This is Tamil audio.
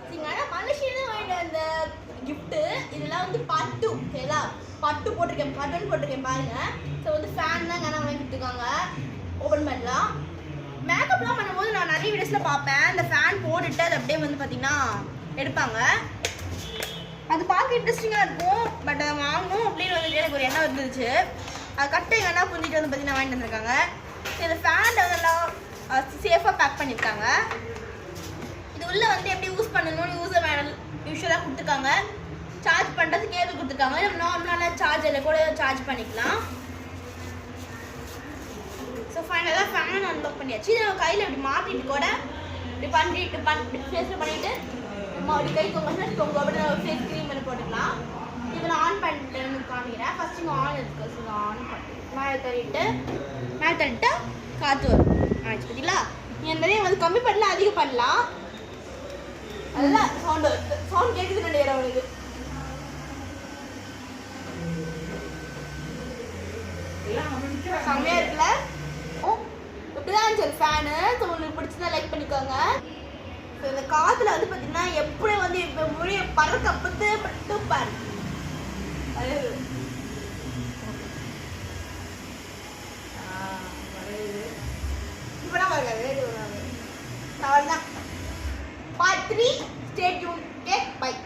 மலேசியில வாங்கிட்டு வந்த கிஃப்ட் இதெல்லாம் வந்து பட்டு ஓகேங்களா பட்டு போட்டிருக்கேன் பட்டன் போட்டிருக்கேன் பாருங்க ஸோ வந்து ஃபேன் தான் வாங்கி கொடுத்துருக்காங்க ஓப்பன் பண்ணலாம் மேக்கப்லாம் பண்ணும்போது நான் நிறைய வீடியோஸில் பார்ப்பேன் இந்த ஃபேன் போட்டுட்டு அது அப்படியே வந்து பார்த்தீங்கன்னா எடுப்பாங்க அது பார்க்க இன்ட்ரெஸ்டிங்காக இருக்கும் பட் அதை வாங்கணும் அப்படின்னு வந்துட்டு எனக்கு ஒரு எண்ணம் வந்துருச்சு அது கட்டை எங்கன்னா புரிஞ்சிட்டு வந்து பார்த்தீங்கன்னா வாங்கிட்டு வந்திருக்காங்க இந்த ஃபேன் அதெல்லாம் சேஃபாக பேக் பண்ணியிருக்காங்க இது உள்ள வந்து எப்படி யூஸ் பண்ணணும்னு யூஸர் மேனுவல் யூஸ்வலாக கொடுத்துருக்காங்க சார்ஜ் பண்ணுறது கேபிள் கொடுத்துருக்காங்க நம்ம நார்மலான சார்ஜரில் கூட சார்ஜ் பண்ணிக்கலாம் ஸோ ஃபைனலாக ஃபேன் அன்லாக் பண்ணியாச்சு இதை நம்ம கையில் இப்படி மாட்டிட்டு கூட இப்படி பண்ணிட்டு ஃபேஸில் பண்ணிவிட்டு நம்ம அப்படி கை தொங்க அப்படி ஃபேஸ் க்ரீம் பண்ணி போட்டுக்கலாம் இப்போ நான் ஆன் பண்ணிட்டு காமிக்கிறேன் ஃபஸ்ட்டு இங்கே ஆன் இருக்குது ஸோ நான் ஆன் பண்ணிட்டு மேலே தள்ளிட்டு காற்று வரும் ஆச்சு பார்த்தீங்களா நீங்கள் நிறைய வந்து கம்மி பண்ணலாம் அதிகம் பண்ணலாம் அதெல்லாம் சவுண்ட் கேட்குது ரெண்டு நேரம் அவனுக்கு செம்மையா இருக்குல்ல இப்படிதான் சரி ஃபேனு ஸோ உங்களுக்கு பிடிச்சதா லைக் பண்ணிக்கோங்க ஸோ இந்த காற்றுல வந்து பார்த்தீங்கன்னா எப்படி வந்து இப்போ மொழியை பறக்க பத்து பட்டு பாரு இப்போதான் பாருங்க அவ்வளோதான் part 3 stay tuned okay bye